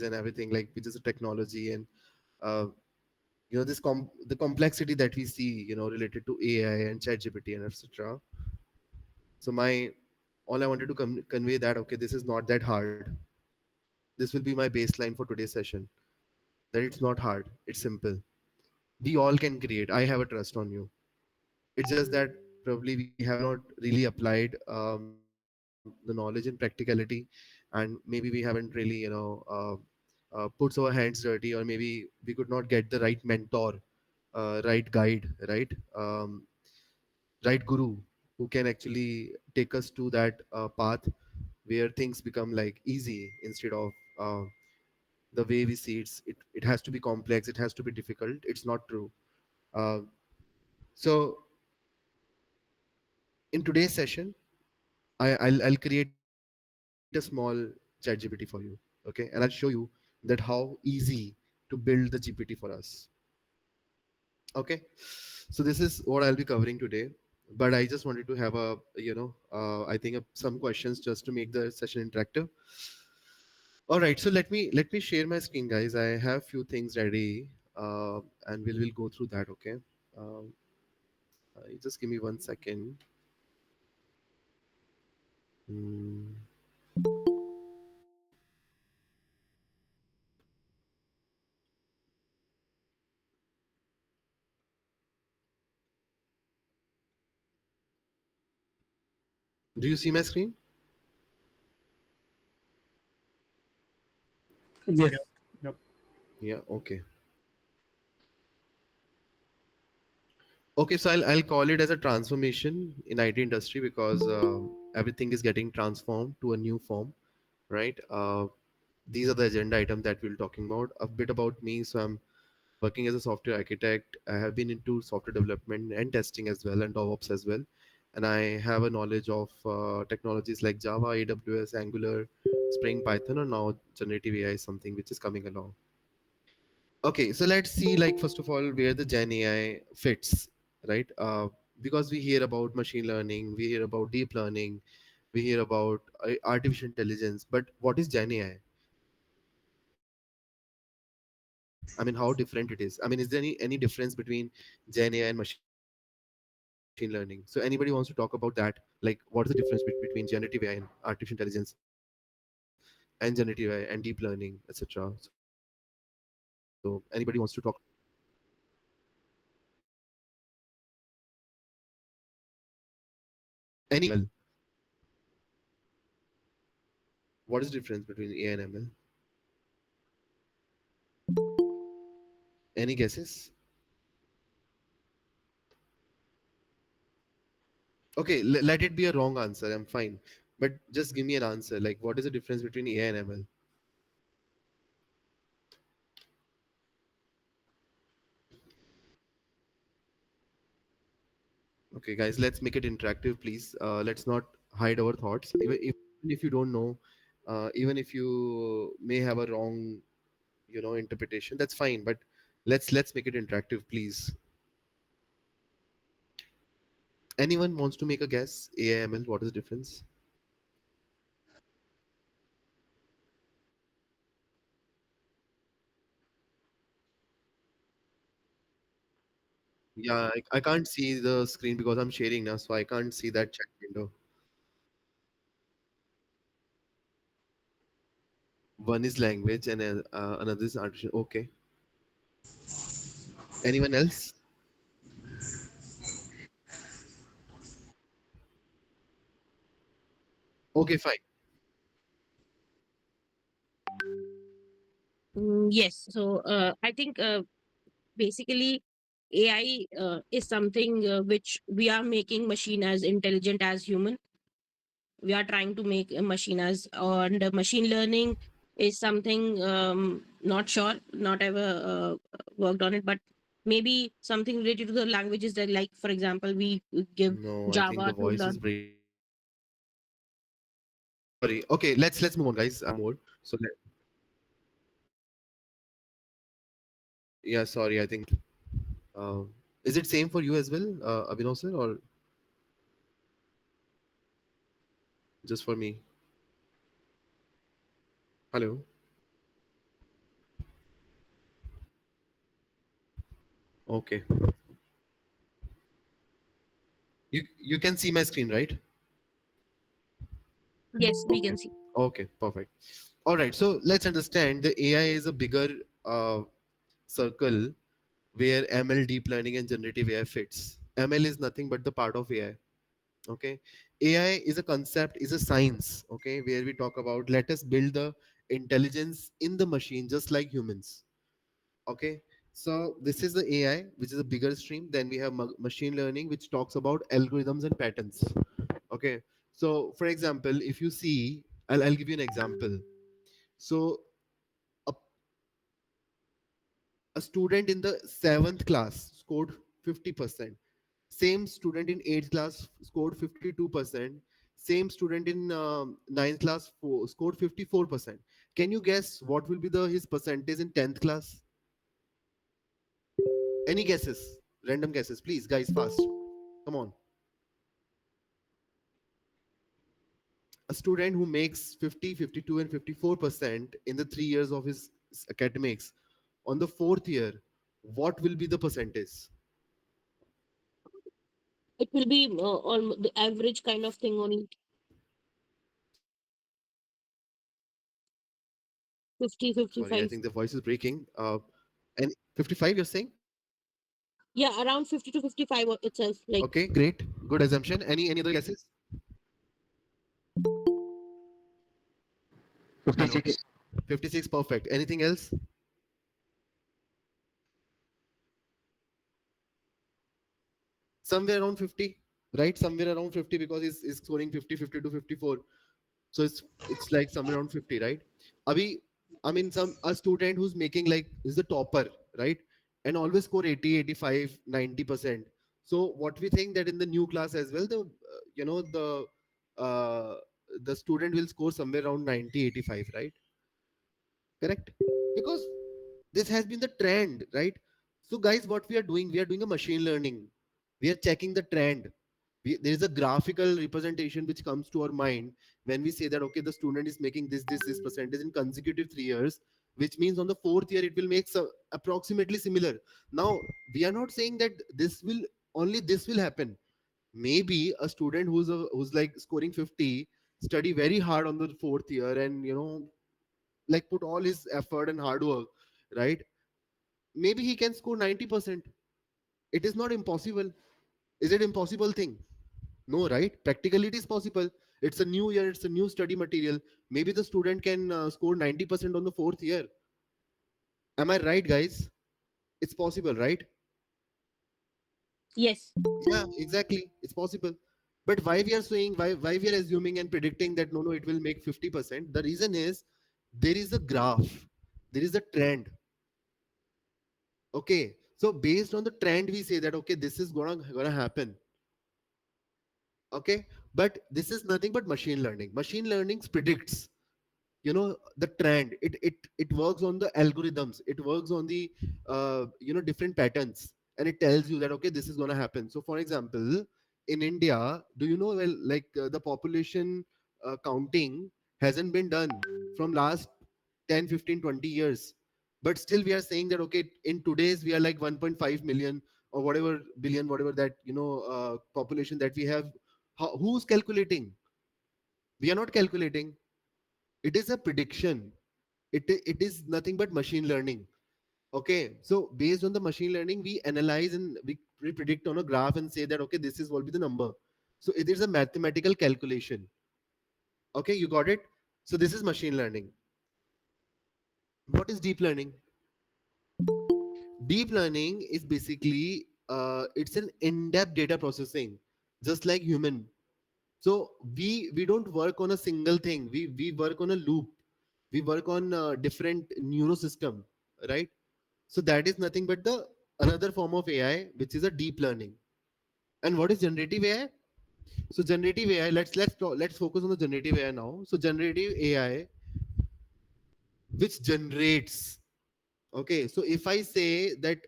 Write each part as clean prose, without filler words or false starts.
and everything, like which is a technology, and uh, the complexity that we see, related to AI and ChatGPT and etc. So my all I wanted to convey that, okay, this is not that hard. This will be my baseline for today's session. That it's not hard. It's simple. We all can create. I have a trust on you. It's just that probably we have not really applied the knowledge in practicality, and maybe we haven't really, puts our hands dirty, or maybe we could not get the right mentor, right guide, right guru who can actually take us to that path where things become like easy instead of the way we see it has to be complex, it has to be difficult. It's not true. uh, so in today's session, I'll create a small chat GPT for you, okay, and I'll show you that how easy to build the GPT for us. Okay, so this is what I'll be covering today, but I just wanted to have a, I think some questions just to make the session interactive. All right, so let me share my screen, guys. I have few things ready, and we'll go through that. Okay, um, just give me 1 second. Hmm. Do you see my screen? Yes. Yep. Yep. Yeah. Okay. Okay, so I'll call it as a transformation in IT industry because everything is getting transformed to a new form, right? These are the agenda items that we'll talking about. A bit about me. So I'm working as a software architect. I have been into software development and testing as well, and DevOps as well. And I have a knowledge of technologies like Java, AWS, Angular, Spring, Python, or now generative AI is something which is coming along. Okay, so let's see, like, first of all, where the Gen AI fits, right? Because we hear about machine learning, we hear about deep learning, we hear about artificial intelligence, but what is Gen AI? I mean, how different it is? I mean, is there any difference between Gen AI and machine learning? So anybody wants to talk about that? Like, what is the difference between generative AI and artificial intelligence, and generative AI and deep learning, etc.? So anybody wants to talk? Any guesses? What is the difference between AI and ML? Any guesses? Okay, let it be a wrong answer. I'm fine. But just give me an answer. Like, what is the difference between AI and ML? Okay, guys, let's make it interactive, please. Let's not hide our thoughts. Even if you don't know, even if you may have a wrong, interpretation, that's fine. But let's make it interactive, please. Anyone wants to make a guess? AI, ML, what is the difference? Yeah, I can't see the screen because I'm sharing now, so I can't see that chat window. One is language and another is artificial. Okay. Anyone else? Okay, fine. Yes. So I think basically AI is something which we are making machine as intelligent as human. We are trying to make a machine as, and machine learning is something not sure, not ever worked on it, but maybe something related to the languages that, like for example, we give No, I think the Java to voice is learn. breaking. Sorry. Okay, let's move on, guys. So yeah, sorry. I think uh, is it same for you as well, Abhinav sir, or just for me? Hello. Okay. You can see my screen, right? Yes, we can see. Okay, perfect. All right. So let's understand the AI is a bigger uh, circle where ML, deep learning, and generative AI fits. ML is nothing but the part of AI. Okay, AI is a concept, is a science. Okay, where we talk about let us build the intelligence in the machine just like humans. Okay, so this is the AI, which is a bigger stream. Then we have machine learning, which talks about algorithms and patterns. Okay, so for example, if you see, I'll give you an example. So a, a student in the seventh class scored 50%. Same student in eighth class scored 52%. Same student in ninth class scored 54%. Can you guess what will be the his percentage in 10th class? Any guesses? Random guesses, please, guys, fast. Come on. A student who makes 50, 52, and 54% in the 3 years of his academics, on the fourth year, what will be the percentage? It will be on the average kind of thing only, 50, Sorry, I 55. think the voice is breaking. And 55, you're saying? Yeah, around 50 to 55 itself. Like, Okay, great. Good assumption. Any other guesses? Okay. 56. 56, perfect. Anything else? Somewhere around 50, right? Somewhere around 50 because he's scoring 50, 50 to 54. So it's like somewhere around 50, right? Abhi, I mean, some a student who's making like is the topper, right? And always score 80, 85, 90%. So what we think that in the new class as well, you know, uh, the student will score somewhere around 90, 85, right? Correct? Because this has been the trend, right? So guys, what we are doing a machine learning. We are checking the trend. There is a graphical representation which comes to our mind when we say that okay, the student is making this percentage in consecutive 3 years, which means on the fourth year it will make approximately similar. Now we are not saying that this will happen. Maybe a student who's like scoring 50 study very hard on the fourth year and like put all his effort and hard work, right? Maybe he can score 90%. It is not impossible. Is it impossible thing? No, right? Practically it is possible. It's a new year, it's a new study material. Maybe the student can score 90% on the fourth year. Am I right, guys? It's possible, right? yes, Yeah, exactly. It's possible. But why we are saying, why we are assuming and predicting that no, it will make 50%? The reason is there is a graph, there is a trend. Okay. So based on the trend, we say that okay, this is gonna happen. Okay, but this is nothing but machine learning. Machine learning predicts the trend. It works on the algorithms, it works on the different patterns, and it tells you that okay, this is going to happen. So for example, in India, do you know, well, like the population counting hasn't been done from last 10, 15, 20 years, but still we are saying that okay, in today's we are like 1.5 million or whatever billion, whatever that population that we have. Who's calculating? We are not calculating. It is a prediction. It is nothing but machine learning. Okay, so based on the machine learning, we analyze and we predict on a graph and say that okay, this is what will be the number. So it is a mathematical calculation. Okay, you got it. So this is machine learning. What is deep learning? Deep learning is basically it's an in-depth data processing, just like human. So we don't work on a single thing. We work on a loop. We work on different neurosystem, right? So that is nothing but the another form of AI, which is a deep learning. And what is generative AI? So generative AI. Let's focus on the generative AI now. So generative AI, which generates. Okay. So if I say that,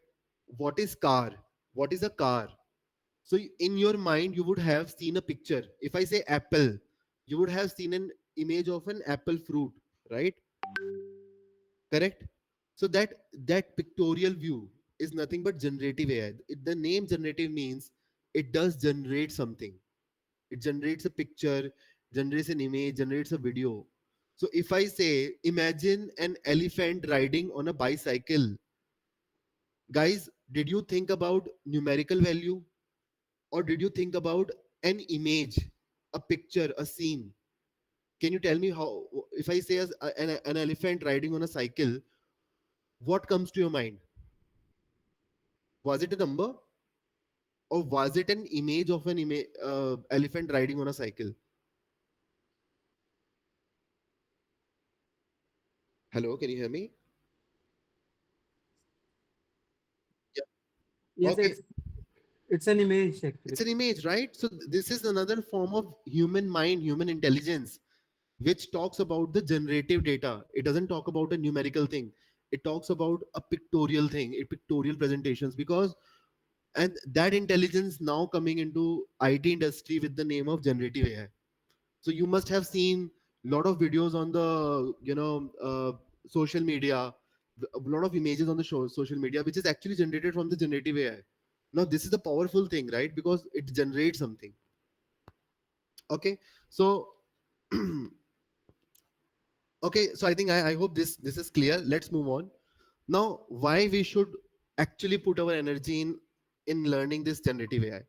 what is car? What is a car? So in your mind, you would have seen a picture. If I say apple, you would have seen an image of an apple fruit, right? Correct. So that pictorial view is nothing but generative AI. The name generative means it does generate something. It generates a picture, generates an image, generates a video. So if I say, imagine an elephant riding on a bicycle, guys, did you think about numerical value, or did you think about an image, a picture, a scene? Can you tell me how, if I say an elephant riding on a cycle, what comes to your mind? Was it a number, or was it an image of an elephant riding on a cycle? Hello, can you hear me? Yeah. Yes, Okay, it's an image actually. it's an image, right? So this is another form of human mind, human intelligence, which talks about the generative data. It doesn't talk about a numerical thing. It talks about a pictorial thing, a pictorial presentations, because and that intelligence now coming into IT industry with the name of generative AI. So you must have seen a lot of videos on the social media, a lot of images on the social media, which is actually generated from the generative AI. Now this is the powerful thing, right? Because it generates something. Okay, so okay, so I think I hope this is clear. Let's move on. Now, why we should actually put our energy in learning this generative AI?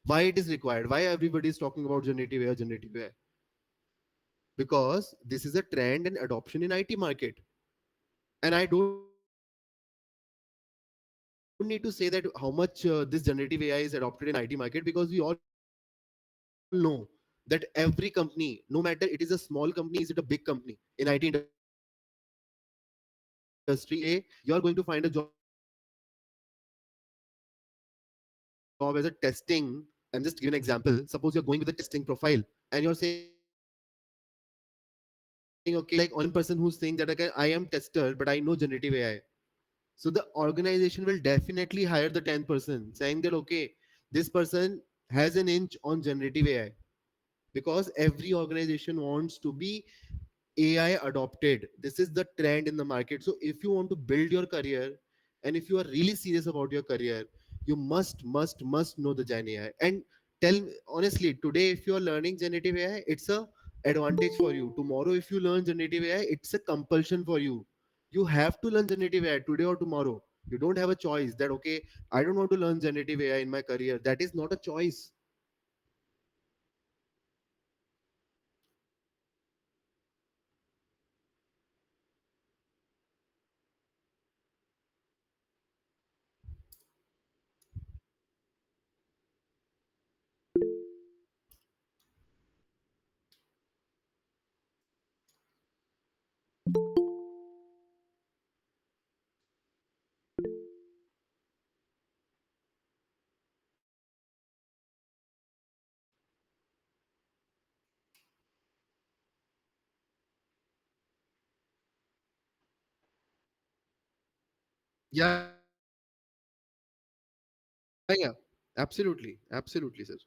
Why it is required? Why everybody is talking about generative AI, generative AI? Because this is a trend and adoption in IT market. And I don't need to say that how much this generative AI is adopted in IT market, because we all know that every company, no matter it is a small company, is it a big company, in IT industry, you are going to find a job as a testing. And just to give you an example, suppose you're going to find a job as a testing, and you're saying, okay, this person has an inch on generative AI. So the organization will definitely hire the 10 person, saying that, okay, this is like one person who's saying that, okay, I am tester, but I know generative AI. So the organization will definitely hire the 10 person, saying that, okay, this person has an inch on generative AI, because every organization wants to be AI adopted. This is the trend in the market. So if you want to build your career, and if you are really serious about your career, you must know the Gen AI. And tell me honestly, today if you are learning generative AI, it's a advantage for you. Tomorrow if you learn generative AI, it's a compulsion for you. You have to learn generative AI today or tomorrow. You don't have a choice that, okay, I don't want to learn generative AI in my career. That is not a choice. Yeah, yeah, absolutely, absolutely, sir.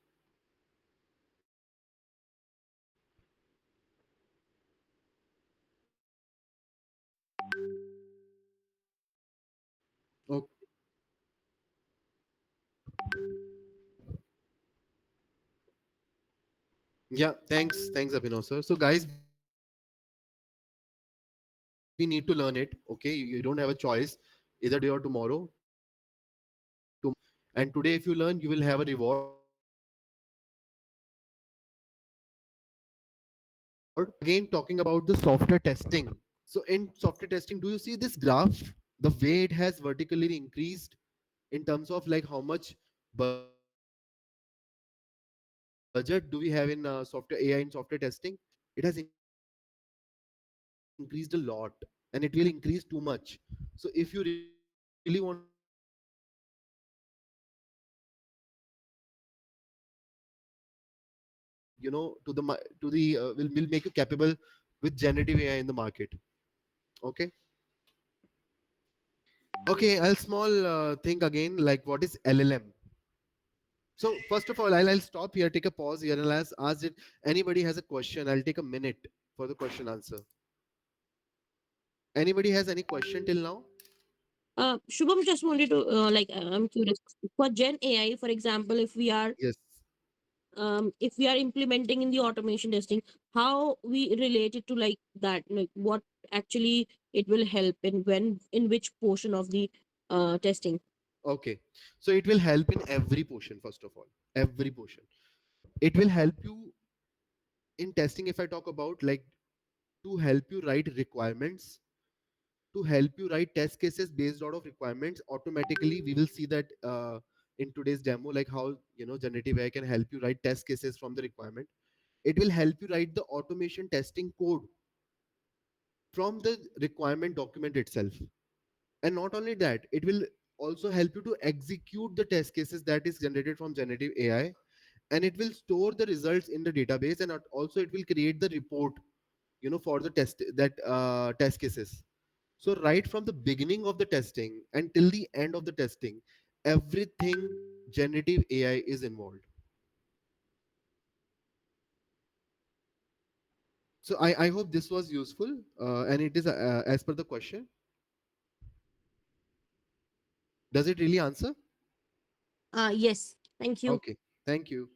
Okay. Yeah, thanks, Abhinav sir. So guys, we need to learn it. Okay, you don't have a choice either today or tomorrow. Tomorrow if you learn, you will have a reward. And today if you learn, you will have a reward. And again, talking about the software testing. So in software testing, do you see this graph? The way it has vertically increased in terms of like how much budget do we have in software testing? It has increased a lot, and it will increase too much. So if you really want to learn generative AI in software AI in software testing, it has increased a lot, and it will increase too much. So if you really want to learn generative AI, will make you capable with generative AI in the market. Okay. Okay, I'll small think again, like what is LLM. So first of all, I'll stop here, take a pause here, and I'll ask if anybody has a question. I'll take a minute for the question answer. Anybody has any question till now? Shubham, just wanted to I'm curious for Gen AI, for example, Yes. if we are implementing in the automation testing, how we relate it to like that, like what actually it will help in when in which portion of the testing. Okay. So it will help in every portion, first of all. Every portion. It will help you in testing, if I talk about, like, to help you write requirements, to help you write test cases based out of requirements automatically. We will see that in today's demo, like how, generative AI can help you write test cases from the requirement. It will help you write the automation testing code from the requirement document itself. And not only that, it will also help you to execute the test cases that is generated from generative AI, and it will store the results in the database, and also it will create the report, for the test cases. So right from the beginning of the testing until the end of the testing, everything generative AI is involved. So I hope this was useful, and it is as per the question. Does it really answer? Yes, thank you. Okay, thank you.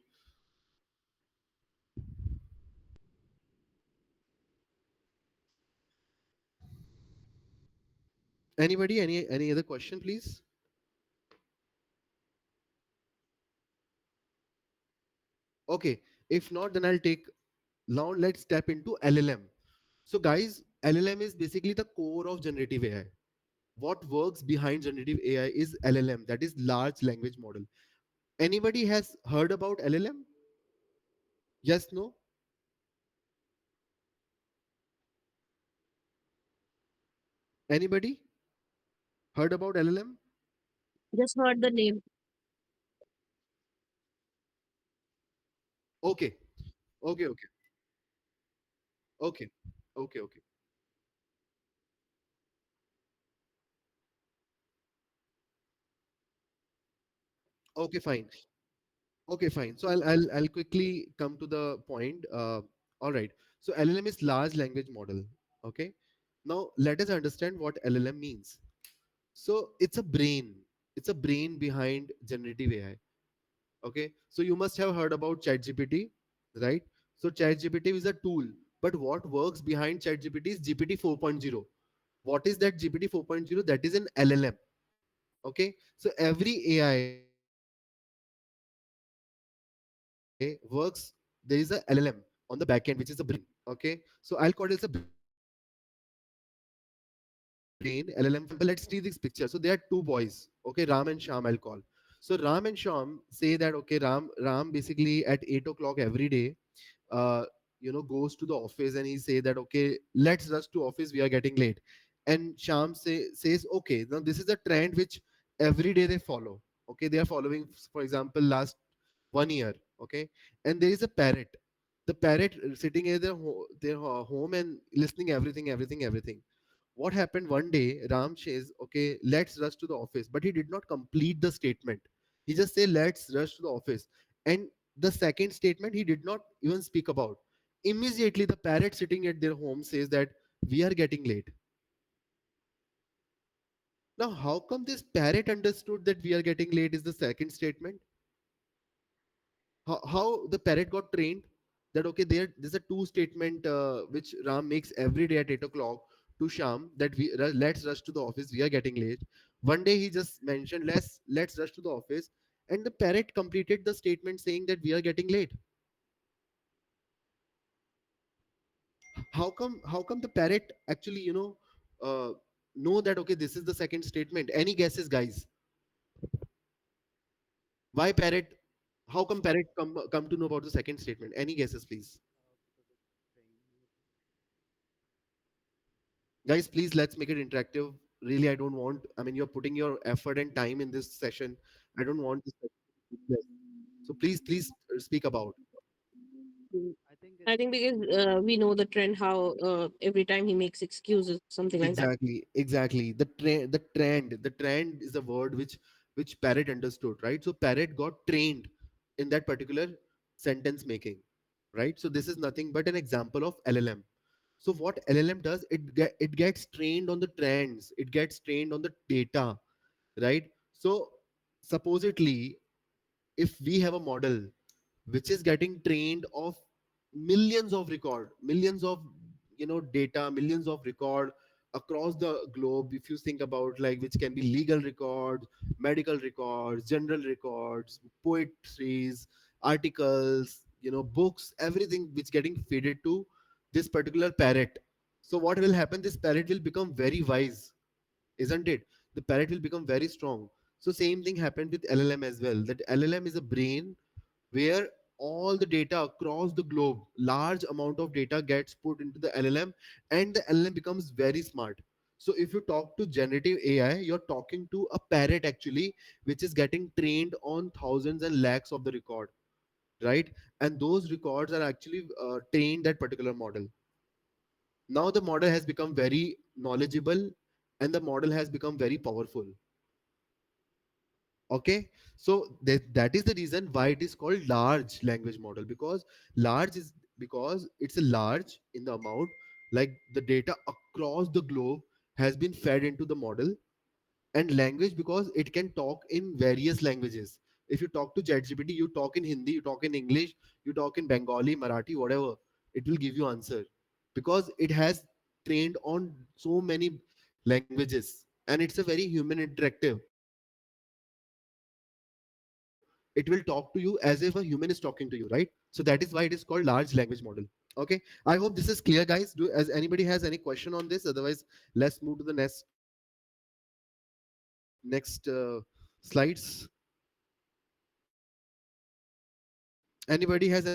Anybody, any other question, please? Okay, if not, then I'll take. Now let's step into LLM. So guys, LLM is basically the core of generative AI. What works behind generative AI is LLM, that is large language model. Anybody has heard about LLM? Yes, no? Anybody heard about LLM? Just heard the name. Okay, okay, okay, okay, okay, okay, okay, fine. Okay, fine. So I'll quickly come to the point. All right. So LLM is large language model. Okay. Now let us understand what LLM means. So it's a brain. It's a brain behind generative AI. Okay. So you must have heard about ChatGPT, right? So ChatGPT is a tool, but what works behind ChatGPT is GPT 4.0. What is that GPT 4.0? That is an LLM. Okay. So every AI works. There is a LLM on the back end, which is the brain. Okay. So I'll call it as a brain. LLM functions like a brain. LLM functions like a brain. For example, let's see this picture. So there are two boys. Okay, Ram and Sham, I'll call. So Ram and Sham say that, okay, Ram basically at 8 o'clock every day, uh, goes to the office, and he say that, okay, let's rush to office, we are getting late. And Sham says, okay, now this is a trend which every day they follow. Okay, they are following, for example, last 1 year. Okay, and there is a parrot. The parrot sitting in their home and listening everything, everything, everything. What happened one day? Ram says, okay, let's rush to the office, but he did not complete the statement. He just say, let's rush to the office. And the second statement he did not even speak about. Immediately, the parrot sitting at their home says that we are getting late. Now, how come this parrot understood that we are getting late is the second statement? How the parrot got trained that, okay, there's a two statement which Ram makes every day at 8 o'clock to Sham, that let's rush to the office, we are getting late. One day he just mentioned, let's rush to the office, and the parrot completed the statement saying that we are getting late. How come the parrot actually, know that, okay, this is the second statement? Any guesses, guys? Why parrot? How come parrot come to know about the second statement? Any guesses, please? Guys, please, let's make it interactive. Really, I don't want, I mean, you're putting your effort and time in this session. I don't want this session to be useless. So please speak about. Mm, I think because we know the trend how every time he makes excuses, something like that. Exactly. The trend is a word which parrot understood, right? So parrot got trained in that particular sentence making, right? So this is nothing but an example of LLM. So what LLM does, it gets trained on the trends, it gets trained on the data, right? So supposedly, if we have a model which is getting trained of millions of data, millions of record across the globe. If you think about, like, which can be legal records, medical records, general records, poetries, articles, books, everything which getting fed to this particular parrot. So what will happen, this parrot will become very wise, isn't it? The parrot will become very strong. So same thing happened with LLM as well, that LLM is a brain where all the data across the globe, large amount of data gets put into the LLM, and the LLM becomes very smart. So if you talk to generative AI, you're talking to a parrot actually, which is getting trained on thousands and lakhs of the record, right? And those records are actually trained that particular model. Now the model has become very knowledgeable, and the model has become very powerful. Okay, so that is the reason why it is called large language model, because large is because it's a large in the amount, like the data across the globe has been fed into the model. And language because it can talk in various languages. If you talk to ChatGPT, you talk in Hindi, you talk in English, you talk in Bengali, Marathi, whatever, it will give you answer, because it has trained on so many languages, and it's a very human interactive. It will talk to you as if a human is talking to you, right? So that is why it is called large language model. Okay, I hope this is clear, guys. Do as anybody has any question on this? Otherwise, let's move to the next slides. Anybody has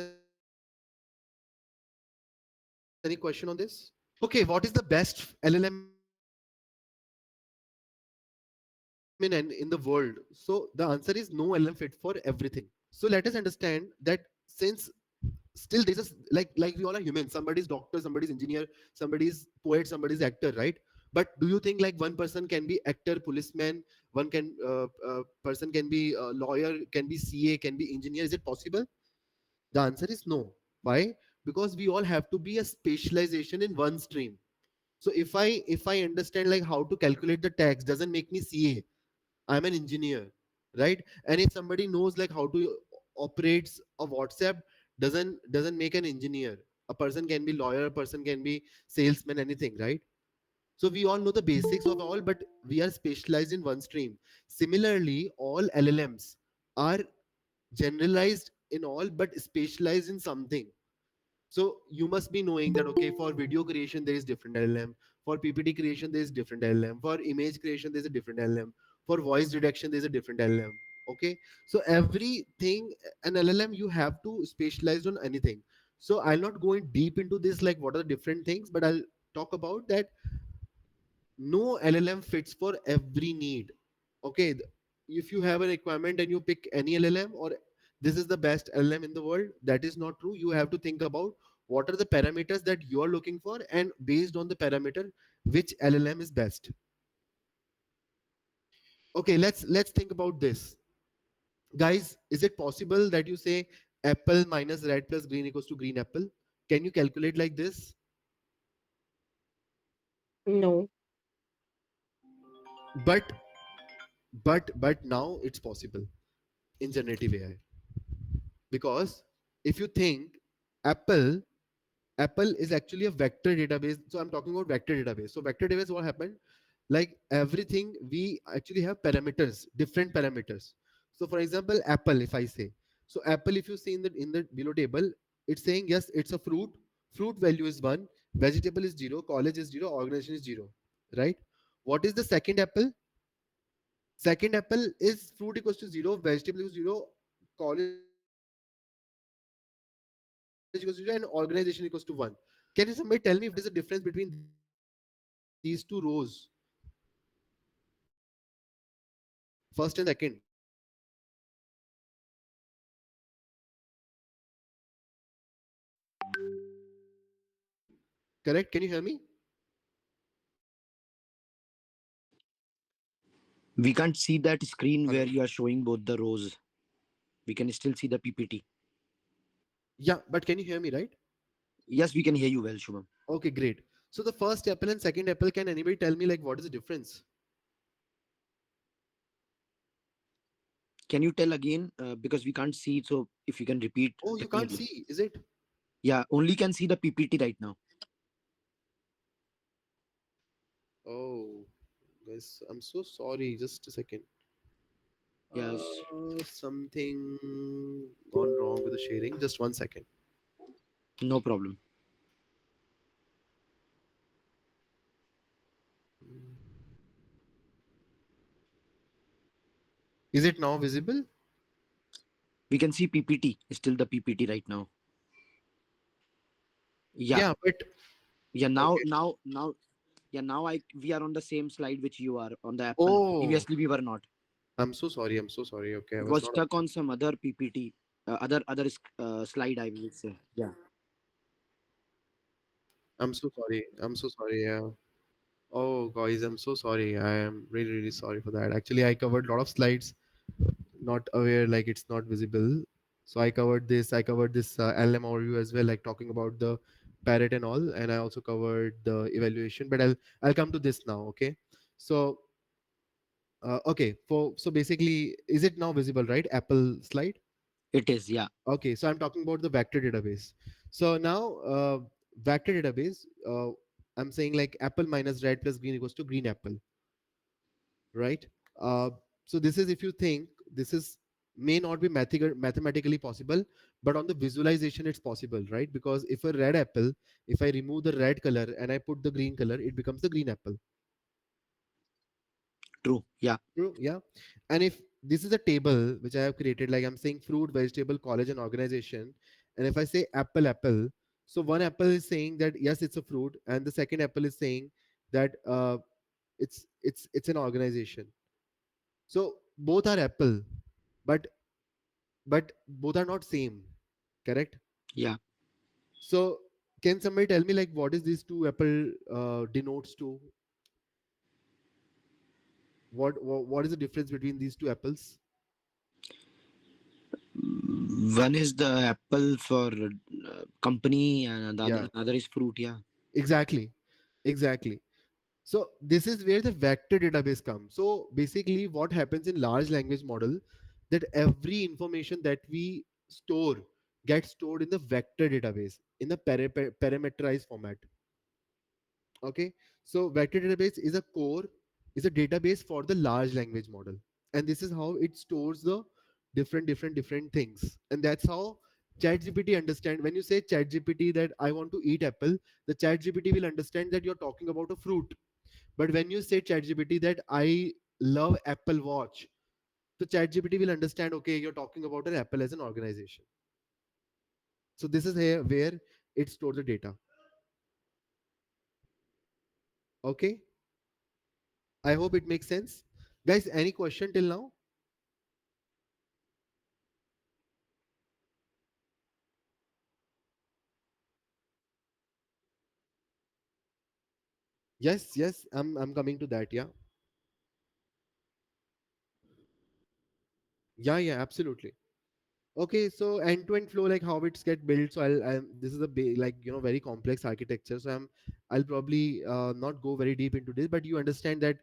any question on this? Okay, what is the best LLM in the world? So the answer is no LLM fit for everything. So let us understand that since still there is a like we all are humans, somebody is doctor, somebody is engineer, somebody is poet, somebody is actor, right? But do you think like one person can be actor, policeman, one can person can be a lawyer, can be CA, can be engineer? Is it possible? The answer is no. Why? Because we all have to be a specialization in one stream. So if I understand like how to calculate the tax, doesn't make me CA. I'm an engineer, right? And if somebody knows like how to operates a WhatsApp, doesn't make an engineer. A person can be lawyer, a person can be salesman, anything, right? So we all know the basics of all, but we are specialized in one stream. Similarly, all LLMs are generalized in all, but specialized in something. So you must be knowing that okay, for video creation there is different LLM, for PPT creation there is different LLM, for image creation there is a different LLM, for voice reduction there is a different LLM. Okay, so everything an LLM you have to specialize on anything. So I'll not go in deep into this like what are the different things, but I'll talk about that no LLM fits for every need. Okay, if you have a requirement and you pick any LLM or this is the best LLM in the world, that is not true. You have to think about what are the parameters that you are looking for, and based on the parameter, which LLM is best. Okay, let's think about this, guys. Is it possible that you say apple minus red plus green equals to green apple? Can you calculate like this? No. But but now it's possible in generative AI. Because if you think, apple apple is actually a vector database. So I'm talking about vector database. So vector database, what happened, like everything we actually have parameters, different parameters. So for example, apple, if I say, so apple, if you see in the below table, it's saying yes, it's a fruit. Fruit value is 1, vegetable is 0, college is 0, organization is 0, right? What is the second apple? Second apple is fruit equals to 0, vegetable equals 0, college equals to 0, and organization equals to 1. Can you somebody tell me what is the difference between these two rows? First and second. Correct? Can you hear me? We can't see that screen where Hello. you are showing both the rows. We can still see the PPT. Yeah, but can you hear me, right? Yes, we can hear you well, Shubham. Okay, great. So the first apple and second apple, can anybody tell me like what is the difference? Can you tell again? Because we can't see, so if you can repeat Oh, you can't definitely. see, is it? Yeah, only can see the PPT right now. Oh, guys, I'm so sorry. Just a second. Yes, Something gone wrong with the sharing. Just 1 second. no problem. Is it now visible? We can see PPT. Still the PPT right now. Yeah, Yeah, but yeah. Now, okay. now, now. Yeah, now I we are on the same slide which you are on the Apple. Oh, Previously we were not. I'm so sorry. I'm so sorry. Okay, I It was was not stuck aware. on some other PPT, slide, I will say. Yeah, I'm so sorry. I'm so sorry. Yeah. Oh, guys, I'm so sorry. I am really, really sorry for that. Actually, I covered a lot of slides, not aware like it's not visible. So I covered this LM overview as well, like talking about the parrot and all, and I also covered the evaluation. But I'll come to this now. Okay. So okay, for so basically, is it now visible, right? Apple slide. it is. Yeah, Okay, so I'm talking about the vector database. So now, vector database, I'm saying like apple minus red plus green equals to green apple, right? Uh, so this is, if you think this is, may not be mathematically possible, but on the visualization it's possible, right? Because if a red apple, if I remove the red color and I put the green color, it becomes the green apple. true. Yeah, True, yeah. And if this is a table which I have created, like I'm saying fruit, vegetable, college, and organization, and if I say apple, apple, so one apple is saying that yes, it's a fruit, and the second apple is saying that it's an organization. So both are apple, but both are not same, correct? yeah. So can somebody tell me like what is these two apple denotes to? What is the difference between these two apples? One is the apple for company, and the Yeah, other is fruit. Yeah, exactly, exactly. So this is where the vector database comes. So basically what happens in large language model, that every information that we store gets stored in the vector database in the parameterized format. Okay. So vector database is a core, is a database for the large language model. And this is how it stores the different things. And that's how ChatGPT understand, when you say ChatGPT that I want to eat apple, the ChatGPT will understand that you're talking about a fruit. But when you say ChatGPT that I love Apple Watch, so ChatGPT will understand, okay, you're talking about an Apple as an organization. So this is here where it stores the data. Okay. I hope it makes sense. Guys, any question till now? Yes, yes, I'm coming to that. Yeah. Yeah, absolutely. Okay, so end-to-end flow, like how it's get built. So this is a like very complex architecture. So I'll probably not go very deep into this, but you understand that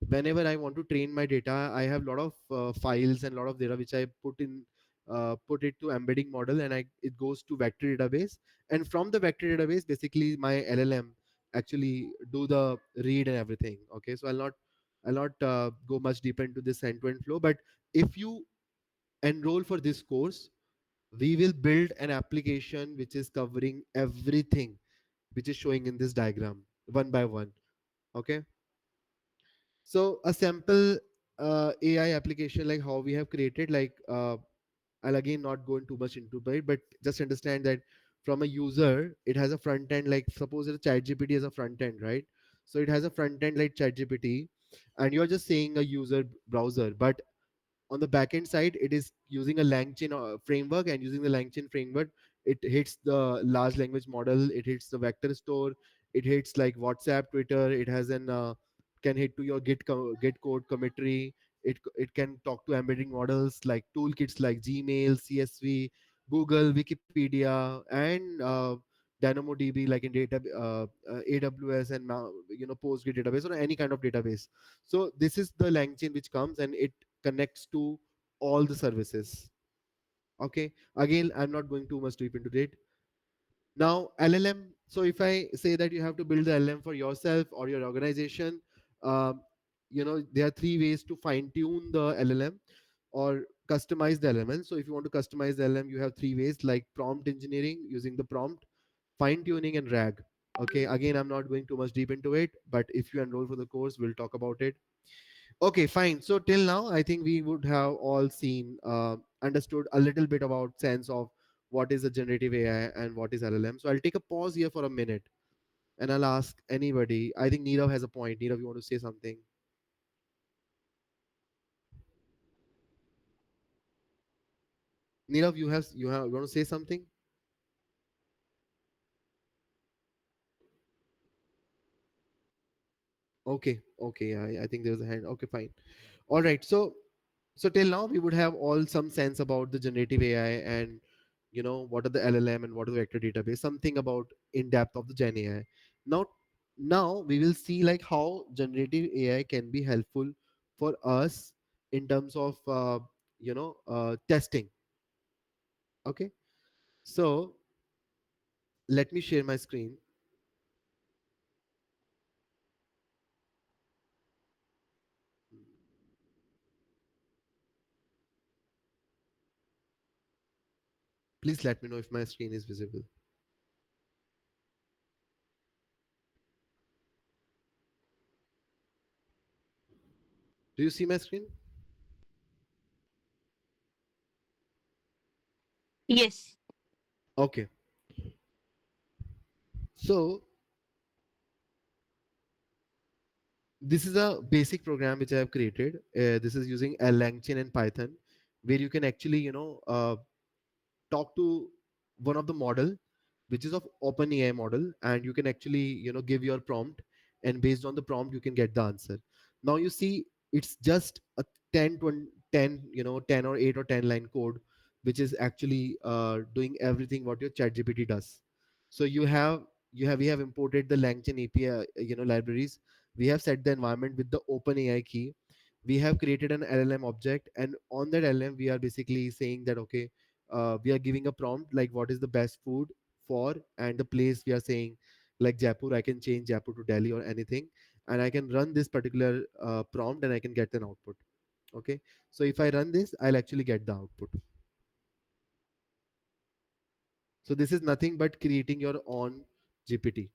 whenever I want to train my data, I have a lot of files and a lot of data which I put it to embedding model, and it goes to vector database, and from the vector database, basically my LLM actually do the read and everything. Okay, so I'll not go much deeper into this end-to-end flow, but if you enroll for this course, we will build an application which is covering everything which is showing in this diagram one by one. Okay, so a sample AI application, like how we have created, like I'll again not go in too much into it, but just understand that from a user it has a front end, like suppose a chat gpt has a front end, right? So it has a front end like chat gpt, and you're just saying a user browser, but on the backend side it is using a langchain framework, and using the langchain framework it hits the large language model, it hits the vector store, it hits like WhatsApp, Twitter, it has an can hit to your git code commentary, it can talk to embedding models like toolkits like Gmail, CSV, Google, Wikipedia, and DynamoDB, like in data, AWS, and now Postgre database or any kind of database. So this is the LangChain which comes and it connects to all the services. Okay, again, I'm not going too much deep into it. Now, LLM. So if I say that you have to build the LLM for yourself or your organization, um, there are three ways to fine tune the LLM or customize the LLM. So if you want to customize the LLM, you have three ways, like prompt engineering using the prompt, fine tuning, and RAG. Okay, again, I'm not going too much deep into it, but if you enroll for the course, we'll talk about it. Okay, fine. So till now, I think we would have all seen, understood a little bit about sense of what is a generative AI and what is LLM. So I'll take a pause here for a minute and I'll ask anybody. I think Nirav has a point. Nirav, you want to say something? Nirav, you want to say something? Okay, okay. I think there's a hand. Okay, fine. All right. So till now we would have all some sense about the generative AI and what are the LLM and what is the vector database, something about in depth of the Gen AI. Now we will see like how generative AI can be helpful for us in terms of testing. Okay, so let me share my screen. Please let me know if my screen is visible. Do you see my screen? Yes. Okay, so this is a basic program which I have created. This is using LangChain and Python, where you can actually talk to one of the model which is of OpenAI model, and you can actually give your prompt, and based on the prompt you can get the answer. Now you see it's just a 10 20 10 10 or 8 or 10 line code which is actually doing everything what your ChatGPT does. So we have imported the LangChain API libraries. We have set the environment with the OpenAI key. We have created an LLM object, and on that LLM we are basically saying that okay, we are giving a prompt like what is the best food for, and the place we are saying like Jaipur. I can change Jaipur to Delhi or anything, and I can run this particular prompt and I can get an output. Okay, so if I run this, I'll actually get the output. So this is nothing but creating your own GPT.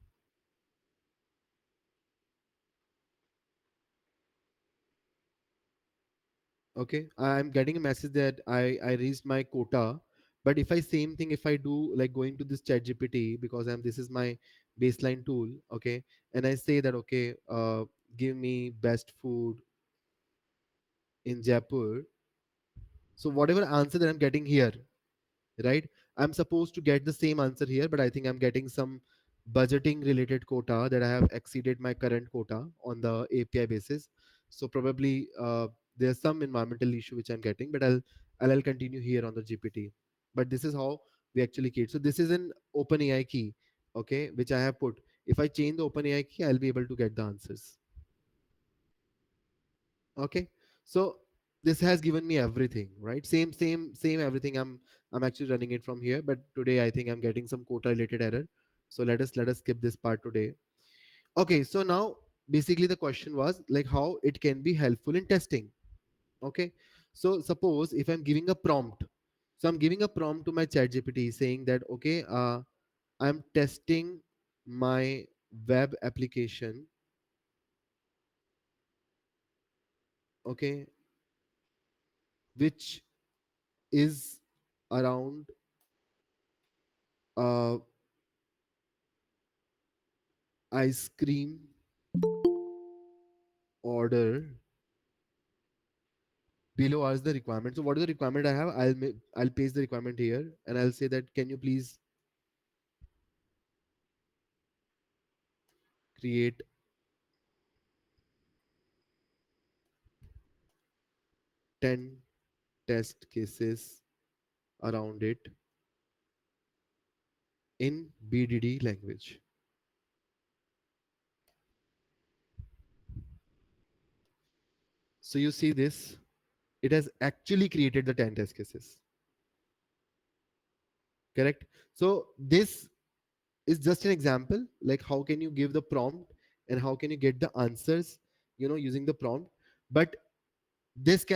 Okay, I'm getting a message that I reached my quota. But if I same thing, if I do like going to this chat gpt, because this is my baseline tool. Okay, and I say that okay, give me best food in Jaipur. So whatever answer that I'm getting here, right, I'm supposed to get the same answer here, but I think I'm getting some budgeting related quota that I have exceeded my current quota on the API basis. So probably there's some environmental issue which I'm getting, but I'll continue here on the GPT. But this is how we actually create. So this is an OpenAI key, okay, which I have put. If I change the OpenAI key, I'll be able to get the answers. Okay, so this has given me everything, right? Same everything. I'm actually running it from here, but today I think I'm getting some quota related error. So let us skip this part today. Okay, so now basically the question was like how it can be helpful in testing. Okay, so suppose if I'm giving a prompt, so I'm giving a prompt to my chat gpt saying that okay, I'm testing my web application. Okay, which is around uh, ice cream order. Below are the requirement. So what is the requirement I have? I'll paste the requirement here and I'll say that can you please create 10 test cases around it. in BDD language. So you see this, it has actually created the 10 test cases. Correct? So this is just an example, like how can you give the prompt and how can you get the answers, using the prompt. But this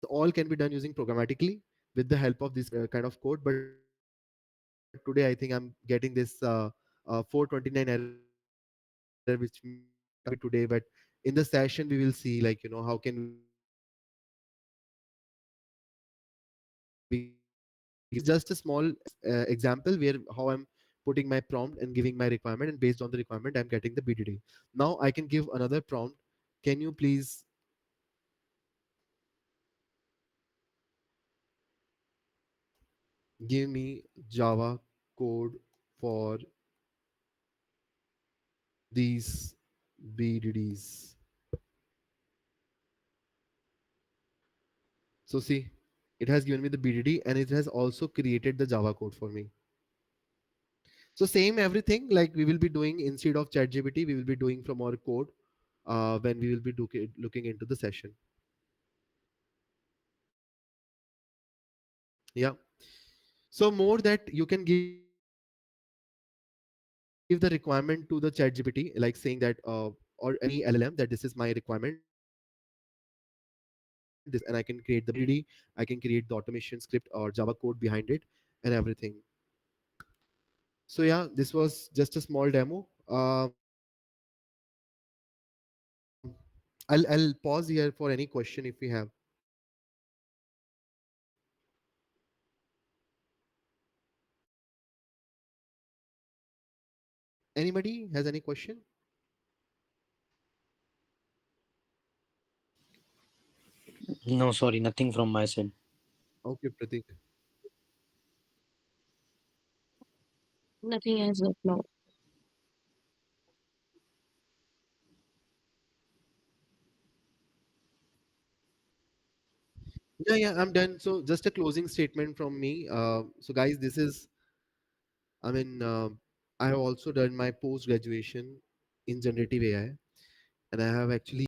all can be done using programmatically with the help of this kind of code. But today I think I'm getting this 429 error, which means that it is not updated today. But in the session we will see, like, how can we give the prompt and how can we get the answers using the programmatic language. So this is just a small example where how I'm putting my prompt and giving my requirement, and based on the requirement I'm getting the BDD. Now I can give another prompt. Can you please give me Java code for these BDDs? So see, it has given me the BDD and it has also created the Java code for me. So same everything, like we will be doing instead of ChatGPT, we will be doing from our code when we will be looking into the session. Yeah. So more that you can give the requirement to the ChatGPT, like saying that or any LLM, that this is my requirement, this is my BDD, and I can create the BDD, I can create the automation script or Java code behind it and everything. So yeah, this was just a small demo. I'll pause here for any question if we have. Anybody has any question? No, sorry, nothing from my side. Okay, Pratik. Nothing as of now. Yeah, I'm done. So just a closing statement from me. So guys, this is, I mean, I have also done my post graduation in generative AI, and I have actually